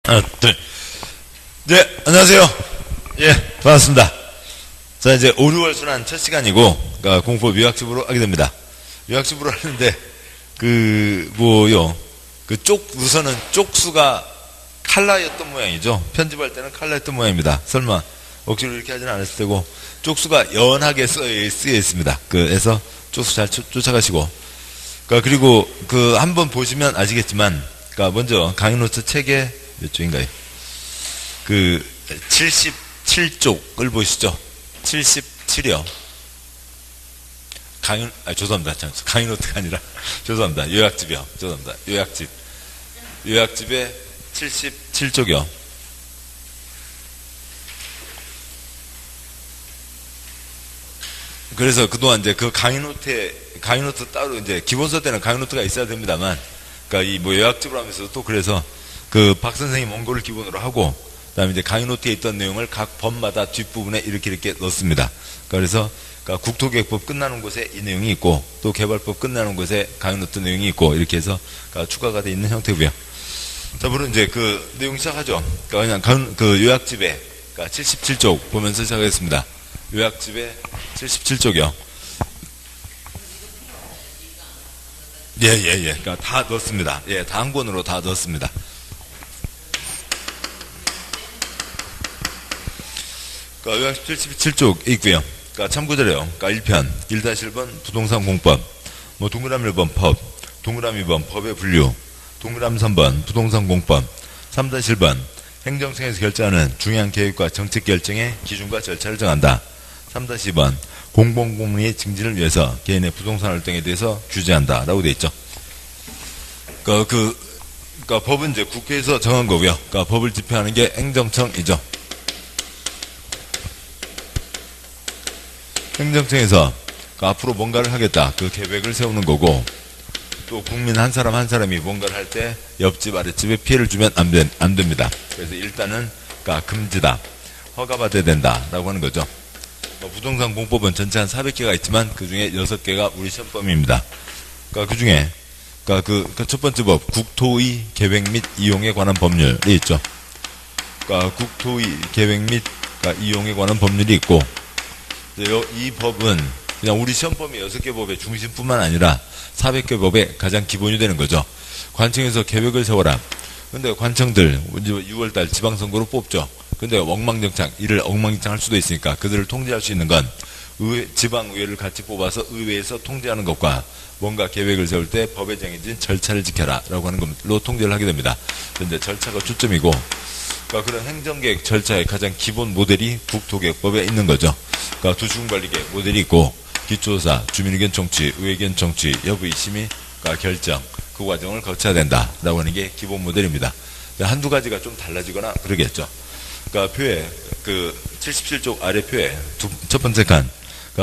하나, 둘. 네, 안녕하세요. 예, 반갑습니다. 자, 이제 5, 6월 순환 첫 시간이고, 그러니까 공법 요약집으로 하게 됩니다. 요약집으로 하는데, 우선은 쪽수가 칼라였던 모양이죠. 편집할 때는 칼라였던 모양입니다. 설마, 억지로 이렇게 하지는 않았을 테고, 쪽수가 연하게 쓰여 있습니다. 그래서 쪽수 잘 쫓아가시고, 그리고 한번 보시면 아시겠지만, 먼저 강의 노트 책의 몇 쪽인가요? 77쪽을 보시죠. 77이요. 죄송합니다. 강의 노트가 아니라, 죄송합니다. 요약집이요. 죄송합니다. 요약집. 요약집의 77쪽이요. 그래서 그동안 이제 강의 노트 따로 이제 기본서 때는 강의 노트가 있어야 됩니다만, 요약집을 하면서 또 그래서 박 선생님 원고를 기본으로 하고, 그 다음에 이제 강의 노트에 있던 내용을 각 법마다 뒷부분에 이렇게 넣습니다. 그래서 국토계획법 끝나는 곳에 이 내용이 있고, 또 개발법 끝나는 곳에 강의 노트 내용이 있고, 이렇게 해서 추가가 되어 있는 형태고요. 자, 물론 이제 내용 시작하죠. 그냥 요약집에 77쪽 보면서 시작하겠습니다. 요약집에 77쪽이요. 예. 다 넣었습니다. 예, 다 한 권으로 다 넣었습니다. 요약집 77쪽 있고요. 참고자료요. 1편, 1-1번 부동산 공법, 동그라미 1번 법, 동그라미 2번 법의 분류, 동그라미 3번 부동산 공법, 3-1번 행정청에서 결정하는 중요한 계획과 정책 결정의 기준과 절차를 정한다. 3-2번 공공공리의 증진을 위해서 개인의 부동산 활동에 대해서 규제한다. 라고 되어 있죠. 법은 이제 국회에서 정한 거고요. 법을 집행하는 게 행정청이죠. 행정청에서 앞으로 뭔가를 하겠다. 그 계획을 세우는 거고, 또 국민 한 사람 한 사람이 뭔가를 할 때 옆집 아랫집에 피해를 주면 안 됩니다. 그래서 일단은 금지다. 허가받아야 된다. 라고 하는 거죠. 부동산 공법은 전체 한 400개가 있지만 그 중에 6개가 우리 시험범위입니다. 그 중에 첫 번째 법 국토의 계획 및 이용에 관한 법률이 있죠. 국토의 계획 및 이용에 관한 법률이 있고, 이 법은 그냥 우리 시험범위 6개 법의 중심뿐만 아니라 400개 법의 가장 기본이 되는 거죠. 관청에서 계획을 세워라. 근데 관청들 6월달 지방선거로 뽑죠. 근데 일을 엉망진창 할 수도 있으니까 그들을 통제할 수 있는 건 지방의회를 같이 뽑아서 의회에서 통제하는 것과 뭔가 계획을 세울 때 법에 정해진 절차를 지켜라 라고 하는 걸로 통제를 하게 됩니다. 근데 절차가 초점이고, 그런 행정계획 절차의 가장 기본 모델이 국토계획법에 있는 거죠. 도시군관리계획 모델이 있고, 기초조사, 주민의견 청취, 의회견 청취, 여부의 심의, 결정, 그 과정을 거쳐야 된다 라고 하는 게 기본 모델입니다. 한두 가지가 좀 달라지거나 그러겠죠. 표에 77쪽 아래 표에 첫 번째 칸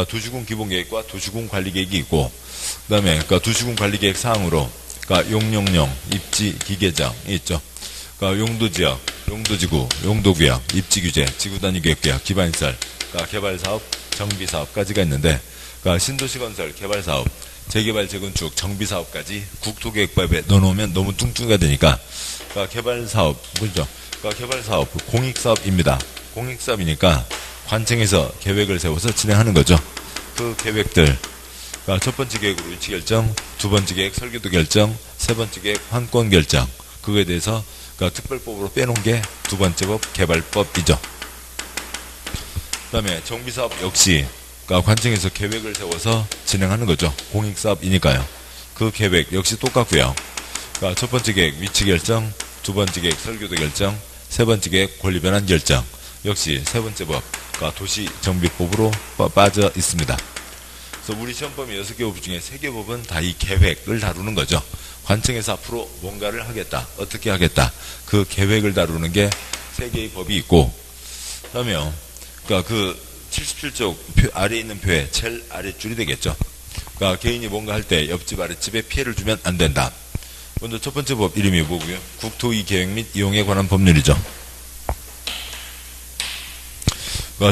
도시군 기본계획과 도시군 관리계획이 있고, 그 다음에 도시군 관리계획 사항으로 용용용, 입지, 기계정이 있죠. 용도지역, 용도지구, 용도구역, 입지규제, 지구단위계획구역, 기반시설, 개발사업, 정비사업까지가 있는데, 신도시 건설, 개발사업, 재개발, 재건축, 정비사업까지 국토계획법에 넣어놓으면 너무 뚱뚱이가 되니까, 개발사업, 그죠? 개발사업, 공익사업입니다. 공익사업이니까 관청에서 계획을 세워서 진행하는 거죠. 그 계획들, 첫 번째 계획으로 위치 결정, 두 번째 계획 설계도 결정, 세 번째 계획 환권 결정, 그거에 대해서 특별법으로 빼놓은 게 두 번째 법 개발법이죠. 그 다음에 정비사업 역시 관청에서 계획을 세워서 진행하는 거죠. 공익사업이니까요. 그 계획 역시 똑같고요. 첫 번째 계획 위치 결정, 두 번째 계획 설계도 결정, 세 번째 계획 권리변환 결정, 역시 세 번째 법 도시정비법으로 빠져 있습니다. 그래서 우리 시험범위 6개 법 중에 3개 법은 다 이 계획을 다루는 거죠. 관청에서 앞으로 뭔가를 하겠다, 어떻게 하겠다, 그 계획을 다루는 게 3개의 법이 있고, 그 다음에요. 77쪽 아래에 있는 표에 제일 아랫줄이 되겠죠. 개인이 뭔가 할 때 옆집 아랫집에 피해를 주면 안 된다. 먼저 첫 번째 법 이름이 뭐고요? 국토의 계획 및 이용에 관한 법률이죠.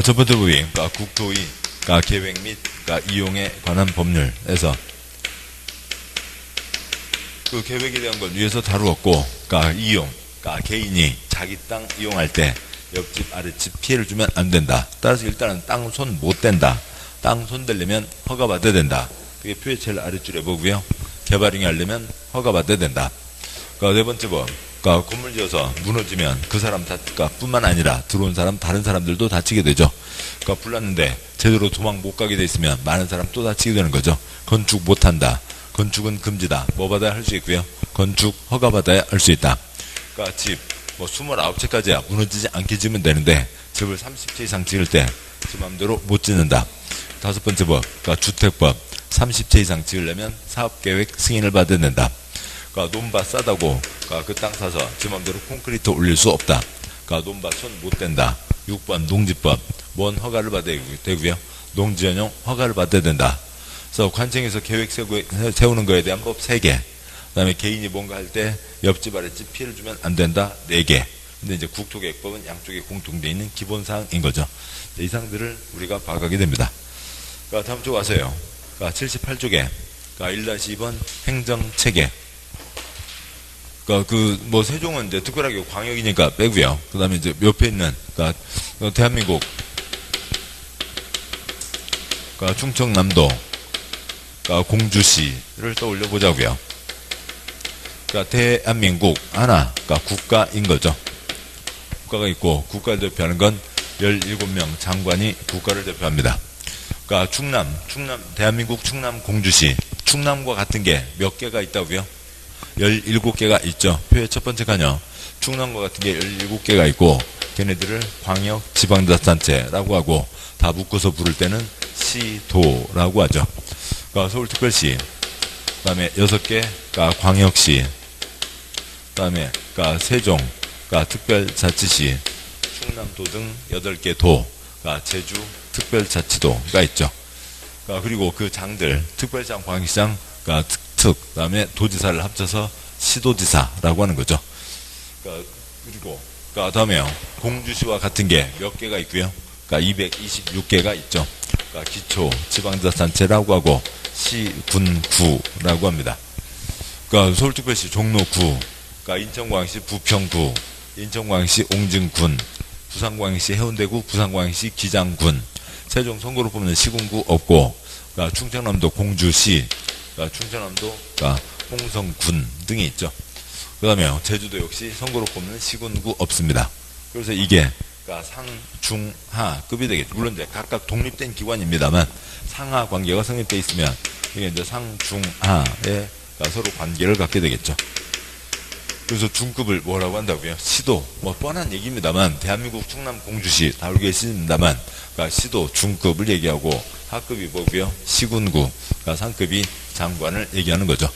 첫 번째 법이 국토의 계획 및 이용에 관한 법률에서 그 계획에 대한 걸 위에서 다루었고, 이용, 그러니까 개인이 자기 땅 이용할 때 옆집 아랫집 피해를 주면 안 된다. 따라서 일단은 땅 손 못 댄다. 땅 손 대려면 허가 받아야 된다. 그게 표의 제일 아랫줄에 보고요. 개발행위 하려면 허가 받아야 된다. 그러니까 네 번째 법. 그러니까 건물 지어서 무너지면 그 사람 그러니까 뿐만 아니라 들어온 사람 다른 사람들도 다치게 되죠. 그러니까 불났는데 제대로 도망 못 가게 돼 있으면 많은 사람 또 다치게 되는 거죠. 건축 못 한다. 건축은 금지다. 뭐 받아야 할 수 있고요. 건축 허가 받아야 할 수 있다. 그러니까 집 뭐 29채까지야 무너지지 않게 지으면 되는데 집을 30채 이상 지을 때 지 맘대로 못 짓는다. 다섯 번째 법. 그러니까 주택법. 30채 이상 지으려면 사업계획 승인을 받아야 된다. 그러니까 논밭 싸다고 그러니까 그 땅 사서 지 맘대로 콘크리트 올릴 수 없다. 그러니까 논밭 손 못 댄다. 6번 농지법. 뭔 허가를 받아야 되고요. 농지 전용 허가를 받아야 된다. 그래서 관청에서 계획 세우는 거에 대한 법 3개. 그 다음에 개인이 뭔가 할 때 옆집 아랫집 피해를 주면 안 된다 4개. 근데 이제 국토계획법은 양쪽에 공통되어 있는 기본사항인 거죠. 이 사항들을 우리가 봐가게 됩니다. 그러니까 다음 쪽 와서요. 그러니까 78쪽에 그러니까 1-2번 행정체계. 그러니까 뭐 세종은 이제 특별하게 광역이니까 빼고요. 그 다음에 이제 옆에 있는 그러니까 대한민국 그러니까 충청남도 그러니까 공주시를 떠올려 보자고요. 그러니까 대한민국 하나, 그러니까 국가인 거죠. 국가가 있고 국가를 대표하는 건 17명 장관이 국가를 대표합니다. 그러니까 충남 대한민국 충남 공주시 충남과 같은 게 몇 개가 있다고요? 17개가 있죠. 표의 첫 번째 칸이요. 충남과 같은 게 17개가 있고 걔네들을 광역 지방자치단체라고 하고 다 묶어서 부를 때는 시도라고 하죠. 그러니까 서울특별시 그 다음에 6개 그러니까 광역시 그 다음에 그러니까 세종 그러니까 특별자치시 충남도 등 8개 도 그러니까 제주 특별자치도가 있죠. 그러니까 그리고 그 장들 특별시장 광역시장 그러니까 그 다음에 도지사를 합쳐서 시도지사라고 하는 거죠. 그러니까 그리고 그러니까 다음에요. 공주시와 같은 게 몇 개가 있고요. 그러니까 226개가 있죠. 그러니까 기초 지방자치단체라고 하고 시군구라고 합니다. 그러니까 서울특별시 종로구, 그러니까 인천광역시 부평구, 인천광역시 옹진군, 부산광역시 해운대구, 부산광역시 기장군, 세종 선거로 뽑는 시군구 없고, 그러니까 충청남도 공주시, 그러니까 충청남도 그러니까 홍성군 등이 있죠. 그 다음에 제주도 역시 선거로 뽑는 시군구 없습니다. 그래서 이게 그러니까 상, 중, 하급이 되겠죠. 물론 이제 각각 독립된 기관입니다만 상하 관계가 성립되어 있으면 이게 이제 상, 중, 하에 그러니까 서로 관계를 갖게 되겠죠. 그래서 중급을 뭐라고 한다고요? 시도. 뭐 뻔한 얘기입니다만 대한민국 충남 공주시 다루고 계십니다만 그러니까 시도 중급을 얘기하고 하급이 뭐고요? 시군구. 그러니까 상급이 장관을 얘기하는 거죠.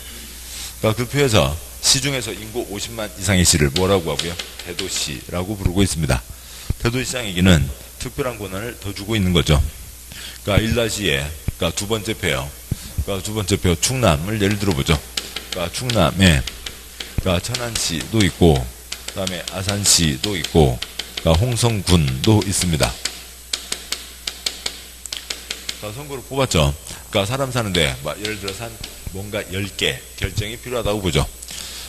그러니까 그 표에서 시중에서 인구 50만 이상의 시를 뭐라고 하고요? 대도시라고 부르고 있습니다. 대도시장에게는 특별한 권한을 더 주고 있는 거죠. 그러니까 1-2에 그러니까 두 번째 표요. 그러니까 두 번째 표 충남을 예를 들어보죠. 그러니까 충남에 그러니까 천안시도 있고 그다음에 아산시도 있고 그러니까 홍성군도 있습니다. 그러니까 선거를 뽑았죠. 그러니까 사람 사는데 예를 들어서 한 뭔가 10개 결정이 필요하다고 보죠.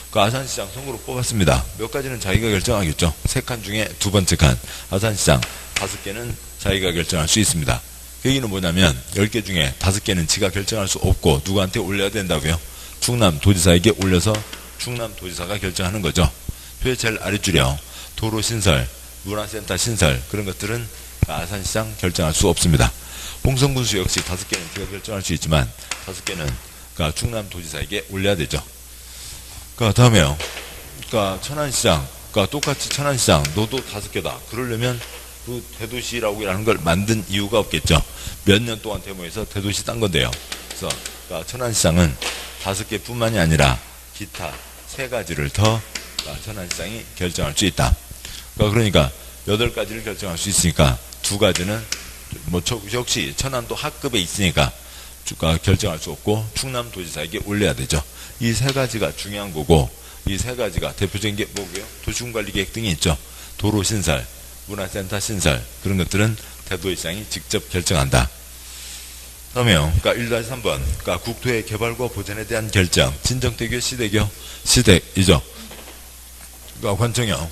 그 아산시장 선거로 뽑았습니다. 몇 가지는 자기가 결정하겠죠. 3칸 중에 두 번째 칸 아산시장 5개는 자기가 결정할 수 있습니다. 그 얘기는 뭐냐면 10개 중에 5개는 지가 결정할 수 없고 누구한테 올려야 된다고요? 충남도지사에게 올려서 충남도지사가 결정하는 거죠. 표의 제일 아랫줄이요. 도로신설, 문화센터 신설 그런 것들은 아산시장 결정할 수 없습니다. 홍성군수 역시 5개는 지가 결정할 수 있지만 5개는 그러니까 충남도지사에게 올려야 되죠. 그러니까 다음에요. 그러니까 천안시장, 그러니까 똑같이 천안시장 너도 5개다. 그러려면 그 대도시라고 하는 걸 만든 이유가 없겠죠. 몇 년 동안 데모해서 대도시 딴 건데요. 그래서 그러니까 천안시장은 5개뿐만이 아니라 기타 3가지를 더 그러니까 천안시장이 결정할 수 있다. 그러니까 8가지를 결정할 수 있으니까 2가지는 뭐 역시 천안도 하급에 있으니까 결정할 수 없고 충남도지사에게 올려야 되죠. 이 3가지가 중요한 거고 이 3가지가 대표적인 게 뭐고요? 도시군관리계획 등이 있죠. 도로신설, 문화센터 신설 그런 것들은 대도시장이 직접 결정한다. 다음에요. 그러니까 1-3번 그러니까 국토의 개발과 보전에 대한 결정 진정대교 시대교 시댁이죠. 그러니까 관청이요.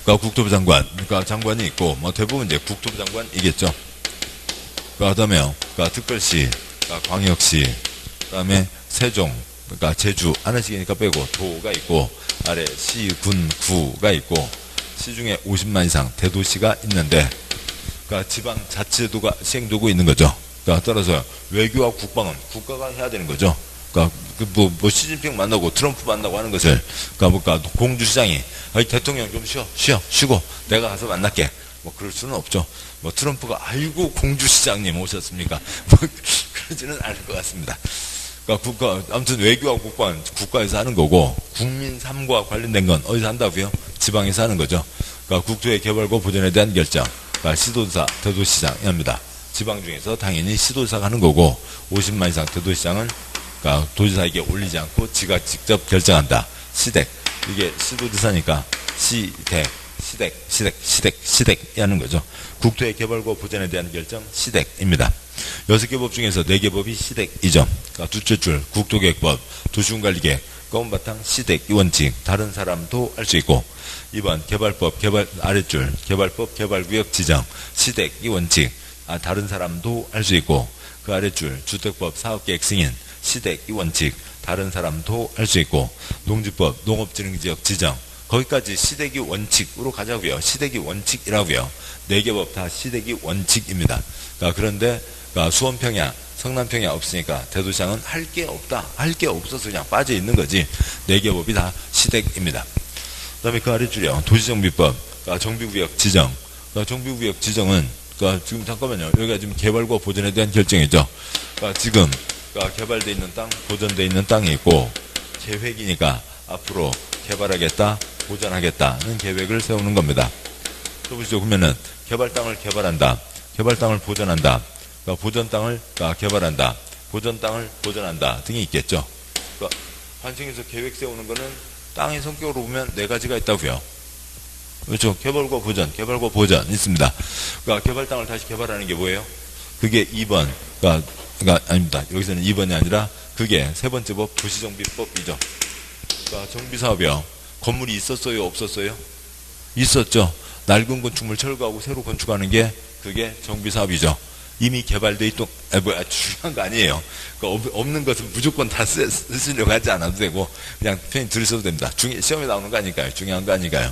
그러니까 국토부 장관, 그러니까 장관이 있고, 뭐 대부분 이제 국토부 장관이겠죠. 그다음에요. 그러니까 특별시, 그러니까 광역시, 그다음에 세종, 그러니까 제주 하나씩이니까 빼고 도가 있고 아래 시, 군, 구가 있고 시 중에 50만 이상 대도시가 있는데, 그러니까 지방 자치제도가 시행되고 있는 거죠. 그러니까 따라서 외교와 국방은 국가가 해야 되는 거죠. 그러니까 뭐 시진핑 만나고 트럼프 만나고 하는 것을, 그러니까 공주시장이 대통령 좀 쉬고 내가 가서 만날게, 뭐 그럴 수는 없죠. 뭐 트럼프가 아이고 공주시장님 오셨습니까? 뭐 그러지는 않을 것 같습니다. 그러니까 아무튼 외교와 국방은 국가에서 하는 거고, 국민 삶과 관련된 건 어디서 한다고요? 지방에서 하는 거죠. 그러니까 국토의 개발과 보존에 대한 결정, 그러니까 시도지사, 대도시장이 합니다. 지방 중에서 당연히 시도지사가 하는 거고, 50만 이상 대도시장은 그러니까 도지사에게 올리지 않고 지가 직접 결정한다. 시댁, 이게 시도지사니까 시댁이 하는 거죠. 국토의 개발과 보존에 대한 결정, 시댁입니다. 6개 법 중에서 4개 법이 시댁이죠. 그러니까 둘째 줄, 국토계획법, 도시군관리계획, 검은 바탕, 시댁, 이 원칙, 다른 사람도 할 수 있고, 2번 개발법, 아랫줄, 개발법, 개발구역 지정, 시댁, 이 원칙, 다른 사람도 할 수 있고, 그 아랫줄, 주택법, 사업계획 승인, 시댁, 이 원칙, 다른 사람도 할 수 있고, 농지법, 농업진흥지역 지정, 거기까지 시댁이 원칙으로 가자고요. 시댁이 원칙이라고요. 4개 법 다 시댁이 원칙입니다. 그러니까 그런데 수원평야, 성남평야 없으니까 대도시장은 할 게 없다. 할 게 없어서 그냥 빠져 있는 거지. 4개 법이 다 시댁입니다. 그 다음에 그 아래줄이요. 도시정비법, 정비구역 지정. 정비구역 지정은, 지금 잠깐만요. 여기가 지금 개발과 보존에 대한 결정이죠. 지금, 개발되어 있는 땅, 보존되어 있는 땅이 있고, 계획이니까 앞으로 개발하겠다, 보존하겠다는 계획을 세우는 겁니다. 또 보시죠. 그러면은, 개발 땅을 개발한다. 개발 땅을 보존한다. 보존 땅을 개발한다. 보존 땅을 보존한다. 등이 있겠죠. 환청에서 계획 세우는 거는 땅의 성격으로 보면 4가지가 있다고요. 그렇죠. 개발과 보존 있습니다. 개발 땅을 다시 개발하는 게 뭐예요? 그게 2번. 아닙니다. 여기서는 2번이 아니라 그게 3번째 법 도시정비법이죠. 정비사업이요. 건물이 있었어요? 없었어요? 있었죠. 낡은 건축물 철거하고 새로 건축하는 게 그게 정비사업이죠. 이미 개발돼 있던, 중요한 거 아니에요. 없는 것은 무조건 다 쓰시려고 하지 않아도 되고, 그냥 편히 들으셔도 됩니다. 시험에 나오는 거 아니까요. 중요한 거 아니까요.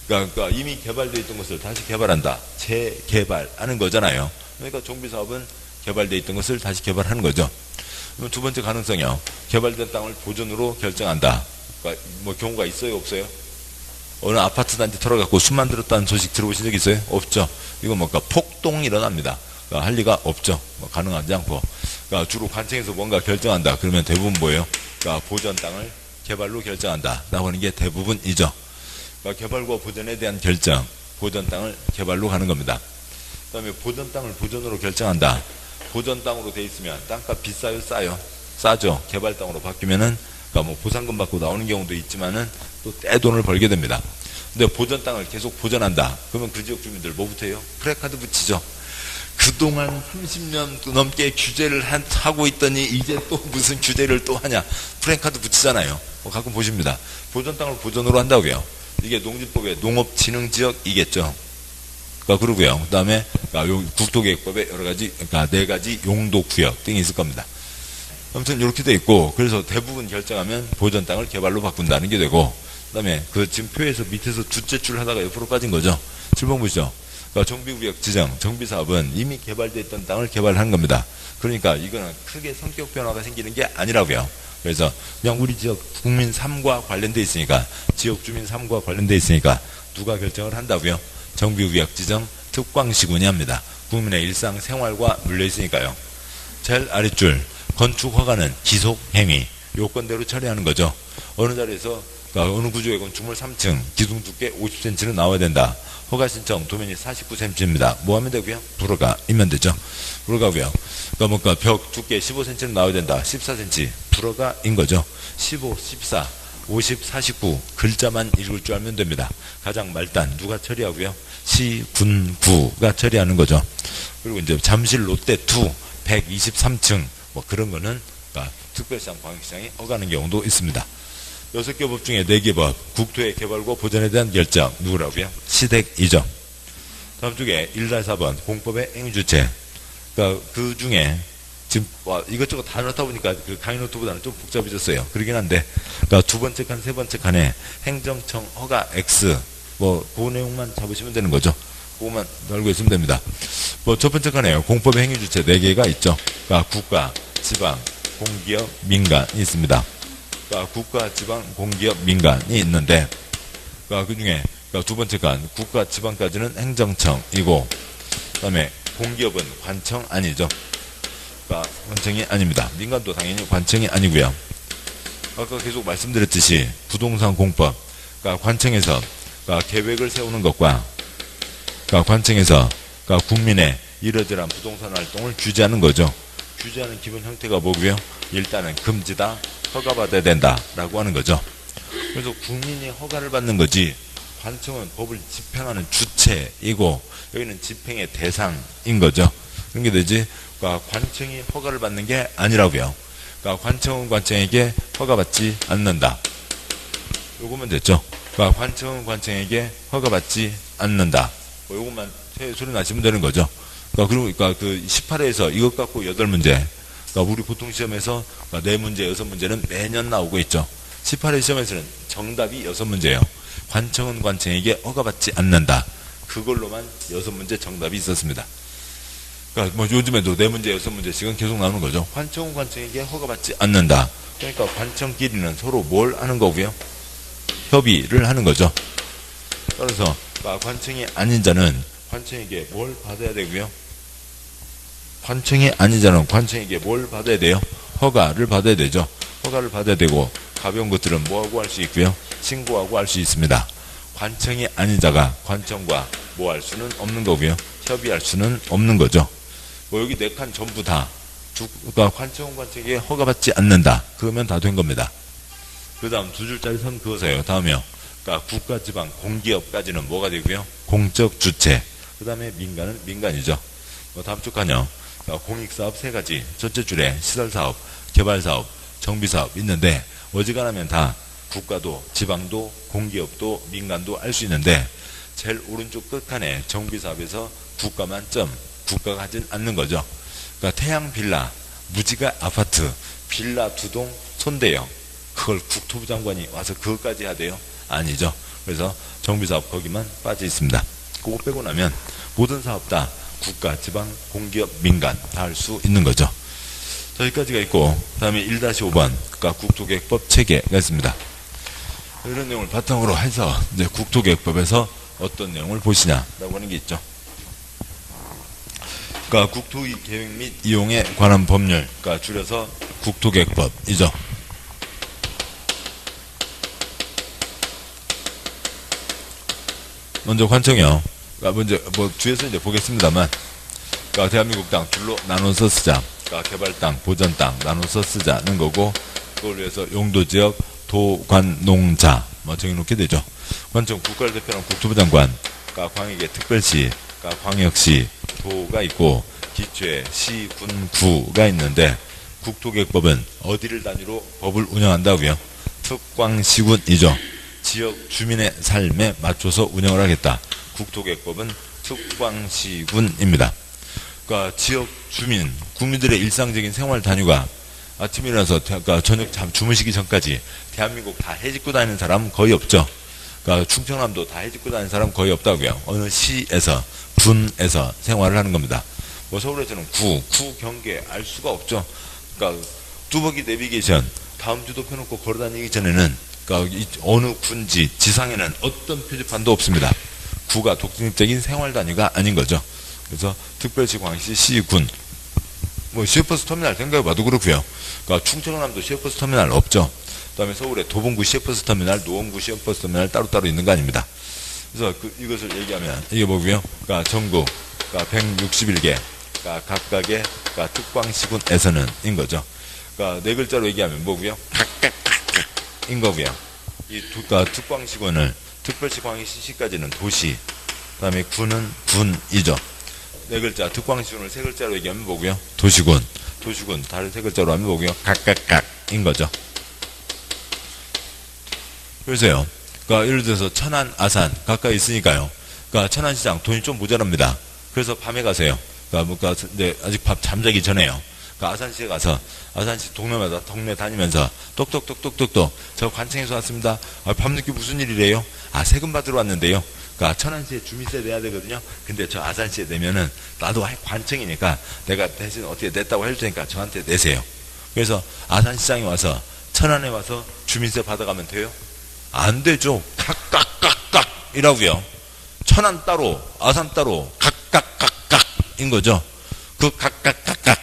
그러니까 이미 개발돼 있던 것을 다시 개발한다. 재개발하는 거잖아요. 그러니까 정비사업은 개발돼 있던 것을 다시 개발하는 거죠. 그럼 두 번째 가능성이요. 개발된 땅을 보존으로 결정한다. 뭐 경우가 있어요, 없어요? 어느 아파트 단지 털어갖고 숨 만들었다는 소식 들어보신 적 있어요? 없죠. 이거 뭔가 폭동이 일어납니다. 할 리가 없죠. 가능하지 않고. 주로 관청에서 뭔가 결정한다. 그러면 대부분 뭐예요? 보존 땅을 개발로 결정한다. 라고 하는 게 대부분이죠. 개발과 보존에 대한 결정, 보존 땅을 개발로 가는 겁니다. 그 다음에 보존 땅을 보존으로 결정한다. 보존 땅으로 돼 있으면 땅값 비싸요, 싸요? 싸죠. 개발 땅으로 바뀌면은 뭐 보상금 받고 나오는 경우도 있지만은 또 떼돈을 벌게 됩니다. 근데 보존 땅을 계속 보존한다. 그러면 그 지역 주민들 뭐부터 해요? 프레카드 붙이죠. 그동안 30년 넘게 규제를 하고 있더니 이제 또 무슨 규제를 또 하냐. 프레카드 붙이잖아요. 가끔 보십니다. 보존 땅을 보존으로 한다고요. 이게 농지법의 농업진흥지역이겠죠. 그러고요. 그 다음에 국토계획법에 여러 가지, 4가지 용도구역 등이 있을 겁니다. 아무튼 이렇게 돼 있고, 그래서 대부분 결정하면 보존 땅을 개발로 바꾼다는 게 되고, 그 다음에 지금 표에서 밑에서 둘째 줄 하다가 옆으로 빠진 거죠. 7번 보시죠. 정비구역 지정, 정비사업은 이미 개발되어 있던 땅을 개발하는 겁니다. 그러니까 이거는 크게 성격 변화가 생기는 게 아니라고요. 그래서 그냥 우리 지역 국민 삶과 관련돼 있으니까, 지역 주민 삶과 관련돼 있으니까 누가 결정을 한다고요? 정비구역 지정 특광시군이 합니다. 국민의 일상 생활과 물려 있으니까요. 제일 아랫줄, 건축 허가는 지속 행위, 요건대로 처리하는 거죠. 어느 자리에서 어느 구조의 건축물 3층, 기둥 두께 50cm는 나와야 된다. 허가 신청 도면이 49cm입니다. 뭐 하면 되고요? 불허가이면 되죠. 불허가고요. 그러니까 벽 두께 15cm는 나와야 된다. 14cm 불허가인 거죠. 15, 14, 50, 49 글자만 읽을 줄 알면 됩니다. 가장 말단 누가 처리하고요? 시, 군, 구가 처리하는 거죠. 그리고 이제 잠실 롯데 2 123층 뭐 그런 거는 특별시장, 광역시장이 허가하는 경우도 있습니다. 6개 법 중에 4개 법, 국토의 개발과 보전에 대한 결정, 누구라고요? 시댁이죠. 다음 쪽에 1-4번, 공법의 행위주체. 그러니까 그 중에 지금 이것저것 다 넣다 보니까 그 강의 노트보다는 좀 복잡해졌어요. 그러긴 한데, 그러니까 두 번째 칸, 세 번째 칸에 행정청 허가 X, 그 내용만 잡으시면 되는 거죠. 그것만 알고 있으면 됩니다. 첫 번째 칸에요. 공법의 행위주체 4개가 있죠. 그러니까 국가, 지방, 공기업, 민간이 있습니다. 그러니까 국가, 지방, 공기업, 민간이 있는데, 그러니까 그 중에 두 번째 칸, 국가, 지방까지는 행정청이고, 그 다음에 공기업은 관청 아니죠. 그러니까 관청이 아닙니다. 민간도 당연히 관청이 아니고요. 아까 계속 말씀드렸듯이 부동산 공법, 그러니까 관청에서 계획을 세우는 것과 관청에서 국민의 이러저러한 부동산 활동을 규제하는 거죠. 규제하는 기본 형태가 뭐고요? 일단은 금지다, 허가받아야 된다라고 하는 거죠. 그래서 국민이 허가를 받는 거지 관청은 법을 집행하는 주체이고 여기는 집행의 대상인 거죠. 그런 게 되지 관청이 허가를 받는 게 아니라고요. 관청은 관청에게 허가받지 않는다. 요거면 됐죠. 관청은 관청에게 허가받지 않는다. 요것만 소리 나시면 되는 거죠. 그리고 그 18회에서 이것 갖고 8문제. 우리 보통 시험에서 4문제, 6문제는 매년 나오고 있죠. 18회 시험에서는 정답이 6문제예요. 관청은 관청에게 허가받지 않는다. 그걸로만 6문제 정답이 있었습니다. 그러니까 요즘에도 4문제, 6문제씩은 계속 나오는 거죠. 관청은 관청에게 허가받지 않는다. 그러니까 관청끼리는 서로 뭘 하는 거고요? 협의를 하는 거죠. 따라서 관청이 아닌 자는 관청에게 뭘 받아야 되고요? 관청이 아닌 자는 관청에게 뭘 받아야 돼요? 허가를 받아야 되죠. 허가를 받아야 되고 가벼운 것들은 뭐하고 할 수 있고요? 신고하고 할 수 있습니다. 관청이 아닌 자가 관청과 뭐 할 수는 없는 거고요. 협의할 수는 없는 거죠. 여기 4칸 전부 다 관청은 관청에게 허가받지 않는다. 그러면 다 된 겁니다. 그 다음 2줄짜리 선 그어서요. 다음이요. 국가, 지방, 공기업까지는 뭐가 되고요? 공적 주체. 그 다음에 민간은 민간이죠. 다음 쪽 칸요. 공익사업 3가지. 첫째 줄에 시설사업, 개발사업, 정비사업 있는데 어지간하면 다 국가도, 지방도, 공기업도, 민간도 할 수 있는데 제일 오른쪽 끝칸에 정비사업에서 국가만 국가가 하진 않는 거죠. 그러니까 태양빌라, 무지가 아파트, 빌라 2동 손대요. 그걸 국토부 장관이 와서 그것까지 해야 돼요? 아니죠. 그래서 정비사업 거기만 빠져 있습니다. 그거 빼고 나면 모든 사업 다 국가, 지방, 공기업, 민간 다 할 수 있는 거죠. 여기까지가 있고 그 다음에 1-5번 그러니까 국토계획법 체계가 있습니다. 이런 내용을 바탕으로 해서 이제 국토계획법에서 어떤 내용을 보시냐라고 하는 게 있죠. 그러니까 국토계획 및 이용에 관한 법률, 그러니까 줄여서 국토계획법이죠. 먼저 관청이요. 먼저 뒤에서 이제 보겠습니다만, 그러니까 대한민국 땅 둘로 나눠서 쓰자. 그러니까 개발 땅, 보전 땅 나눠서 쓰자는 거고, 그걸 위해서 용도지역, 도관, 농자 정해놓게 되죠. 관청 국가를 대표하는 국토부 장관, 그러니까 광역의 특별시, 그러니까 광역시, 도가 있고 기초에 시, 군, 구가 있는데 국토계획법은 어디를 단위로 법을 운영한다고요? 특광시군이죠. 지역 주민의 삶에 맞춰서 운영을 하겠다. 국토계획법은 특광시군입니다. 그러니까 지역 주민, 국민들의 일상적인 생활 단위가 아침에 일어나서 그러니까 저녁 주무시기 전까지 대한민국 다 해집고 다니는 사람은 거의 없죠. 그러니까 충청남도 다 해집고 다니는 사람 거의 없다고요. 어느 시에서 군에서 생활을 하는 겁니다. 서울에서는 구 경계 알 수가 없죠. 그러니까 뚜벅이 내비게이션 다음 주도 펴놓고 걸어다니기 전에는 그러니까 어느 군지 지상에는 어떤 표지판도 없습니다. 구가 독립적인 생활 단위가 아닌 거죠. 그래서 특별시, 광역시, 시, 군 시외버스 터미널 생각해봐도 그렇고요. 그러니까 충청남도 시외버스 터미널 없죠. 그 다음에 서울에 도봉구 시외버스 터미널, 노원구 시외버스 터미널 따로따로 있는 거 아닙니다. 그래서 이것을 얘기하면 이게 뭐고요? 그러니까 전국 161개 각각의 특광시군에서는 인 거죠. 그러니까 4글자로 얘기하면 뭐고요? 각각인 거고요. 이 특광시군을 특별시, 광역시, 시까지는 도시, 그 다음에 군은 군이죠. 4글자 특광시군을 3글자로 얘기하면 뭐고요? 도시군 다른 3글자로 하면 뭐고요? 각각각 된다인 거죠. 그래서요. 그러니까 예를 들어서 천안, 아산 가까이 있으니까요. 그러니까 천안시장 돈이 좀 모자랍니다. 그래서 밤에 가세요. 그러니까 근데 아직 밤 잠자기 전에요. 그러니까 아산시에 가서 아산시 동네마다 동네 다니면서 똑똑똑똑똑똑 저 관청에서 왔습니다. 밤늦게 무슨 일이래요? 세금 받으러 왔는데요. 그러니까 천안시에 주민세 내야 되거든요. 근데 저 아산시에 내면은 나도 관청이니까 내가 대신 어떻게 냈다고 해줄 테니까 저한테 내세요. 그래서 아산시장에 와서 천안에 와서 주민세 받아가면 돼요? 안 되죠. 각각각각 이라고요. 천안 따로 아산 따로 각각각각인 거죠. 그 각각각각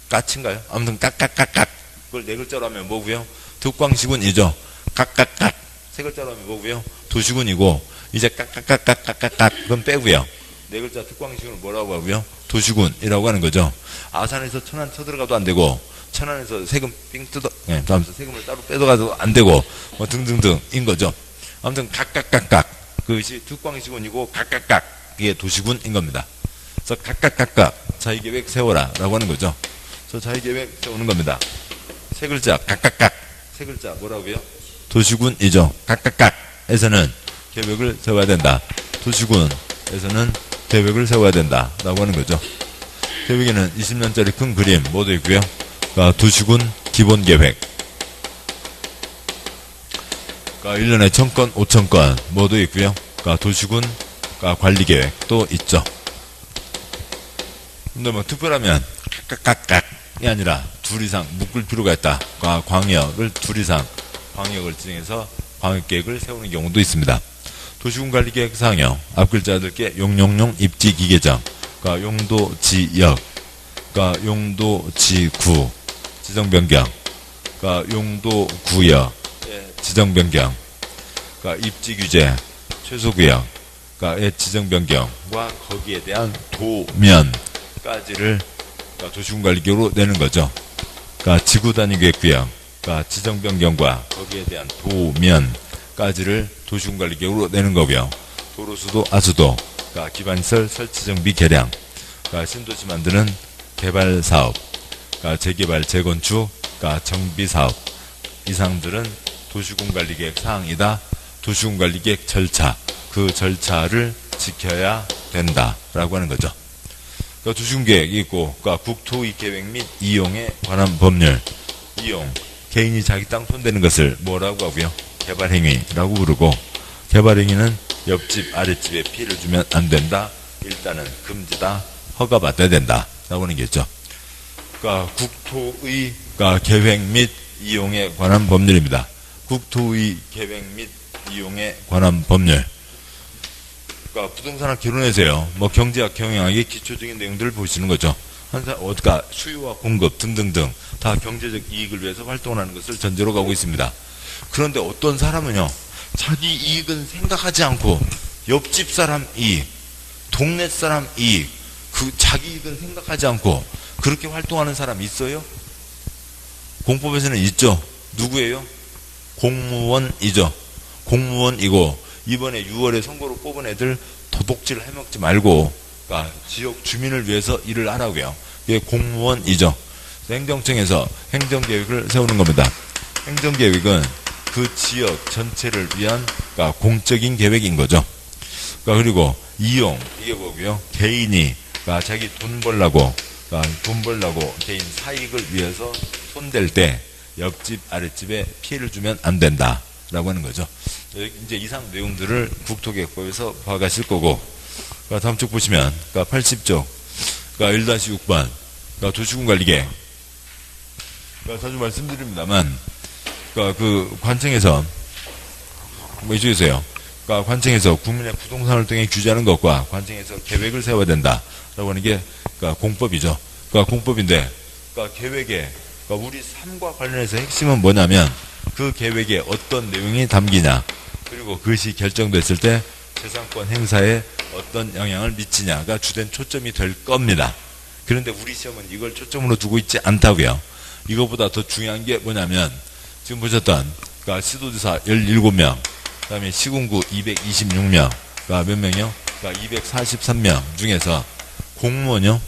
까치인가요? 아무튼 각각각각 그걸 네 글자로 하면 뭐고요? 득광시군이죠. 각각각 세 글자로 하면 뭐고요? 도시군이고 이제 각각각각각각 그건 빼고요. 네 글자 득광시군을 뭐라고 하고요? 도시군이라고 하는 거죠. 아산에서 천안 쳐들어가도 안 되고 천안에서 세금 삥 뜯어 다음서 세금을 따로 빼도가도 안 되고 뭐 등등등인 거죠. 아무튼 각각각각 그것이 득광시군이고 각각각 이게 도시군인 겁니다. 그래서 각각각각 자기계획 세워라라고 하는 거죠. 그래서 자기계획 세우는 겁니다. 세 글자 각각각 세 글자 뭐라고요? 도시군이죠. 각각각에서는 계획을 세워야 된다. 도시군에서는 계획을 세워야 된다라고 하는 거죠. 계획에는 20년짜리 큰 그림 뭐도 있고요. 도시군 기본계획 1년에 1000건 5000건 뭐도 있고요. 도시군 관리계획도 있죠. 근데 뭐 특별하면 각각각각이 아니라 둘 이상 묶을 필요가 있다. 광역을 둘 이상 광역을 지정해서 광역계획을 세우는 경우도 있습니다. 도시군 관리계획 사항요. 앞글자들께 용용용 입지기계정 용도지역 용도지구 지정변경 용도구역 지정변경 입지규제 최소구역의 지정변경과 거기에 대한 도면까지를 도시군관리계획으로 내는 거죠. 지구단위계획구역 지정변경과 거기에 대한 도면까지를 도시군관리계획으로 내는 거고요. 도로수도 아수도 기반시설 설치정비 개량 신도시 만드는 개발사업 재개발 재건축 정비사업 이상들은 도시군관리계획 사항이다. 도시군관리계획 절차 그 절차를 지켜야 된다라고 하는 거죠. 도시군계획이 있고 국토의 계획 및 이용에 관한 법률 이용 개인이 자기 땅 손대는 것을 뭐라고 하고요? 개발행위라고 부르고 개발행위는 옆집 아랫집에 피해를 주면 안 된다. 일단은 금지다. 허가받아야 된다 라고 하는 게 있죠. 국토의 계획 및 이용에 관한 법률입니다. 국토의 계획 및 이용에 관한 법률. 부동산학 개론에서요. 뭐 경제학 경영학의 기초적인 내용들을 보시는 거죠. 수요와 공급 등등등 다 경제적 이익을 위해서 활동하는 것을 전제로 가고 있습니다. 그런데 어떤 사람은요. 자기 이익은 생각하지 않고 옆집 사람 이익, 동네 사람 이익, 자기 이익은 생각하지 않고 그렇게 활동하는 사람 있어요? 공법에서는 있죠. 누구예요? 공무원이죠. 공무원이고 이번에 6월에 선거로 뽑은 애들 도둑질 해먹지 말고 지역 주민을 위해서 일을 하라고요. 이게 공무원이죠. 행정청에서 행정계획을 세우는 겁니다. 행정계획은 그 지역 전체를 위한 공적인 계획인 거죠. 그리고 이용 이게 뭐고요? 개인이 자기 돈 벌라고 개인 사익을 위해서 손댈 때 옆집 아랫집에 피해를 주면 안 된다라고 하는 거죠. 이제 이상 내용들을 국토계획법에서 봐가실 거고 다음 쪽 보시면 80쪽 1-6번 도시군관리계획 자주 말씀드립니다만 그 관청에서 뭐 이쪽에서요. 관청에서 국민의 부동산 활동에 규제하는 것과 관청에서 계획을 세워야 된다라고 하는 게 공법이죠. 공법인데 계획에 우리 삶과 관련해서 핵심은 뭐냐면 그 계획에 어떤 내용이 담기냐 그리고 그것이 결정됐을 때 재산권 행사에 어떤 영향을 미치냐가 주된 초점이 될 겁니다. 그런데 우리 시험은 이걸 초점으로 두고 있지 않다고요. 이거보다 더 중요한 게 뭐냐면 지금 보셨던 시도지사 17명 그 다음에 시군구 226명 몇 명이요? 243명 중에서 공무원요?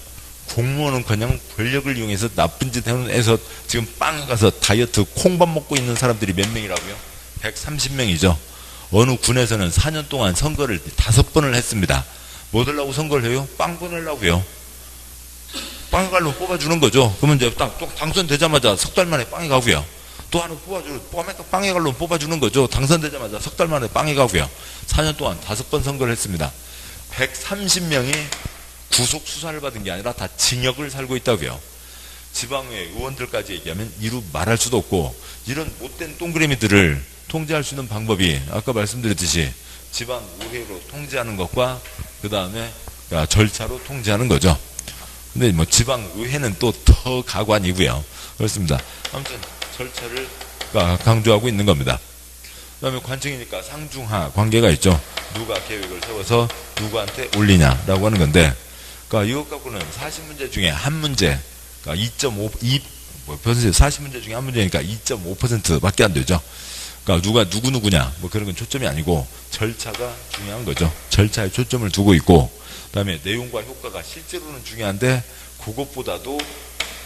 공무원은 그냥 권력을 이용해서 나쁜 짓 해놓은 애서 지금 빵에 가서 다이어트 콩밥 먹고 있는 사람들이 몇 명이라고요? 130명이죠. 어느 군에서는 4년 동안 선거를 5번을 했습니다. 뭐 하려고 선거를 해요? 빵 보내려고요. 빵에 갈로 뽑아주는 거죠. 그러면 이제 또 당선되자마자 석 달 만에 빵에 가고요. 또 하나 빵에 갈로 뽑아주는 거죠. 당선되자마자 석 달 만에 빵에 가고요. 4년 동안 5번 선거를 했습니다. 130명이 구속 수사를 받은 게 아니라 다 징역을 살고 있다고요. 지방의 의원들까지 얘기하면 이루 말할 수도 없고, 이런 못된 동그라미들을 통제할 수 있는 방법이 아까 말씀드렸듯이 지방의회로 통제하는 것과 그 다음에 절차로 통제하는 거죠. 근데 뭐 지방의회는 또 더 가관이고요. 그렇습니다. 아무튼 절차를 강조하고 있는 겁니다. 그 다음에 관청이니까 상중하 관계가 있죠. 누가 계획을 세워서 누구한테 올리냐라고 하는 건데, 그러니까 이것 갖고는 40문제 중에 한 문제, 그러니까 40문제 중에 한 문제니까 2.5%밖에 안 되죠. 그러니까 누가 누구냐, 뭐 그런 건 초점이 아니고 절차가 중요한 거죠. 절차에 초점을 두고 있고, 그 다음에 내용과 효과가 실제로는 중요한데, 그것보다도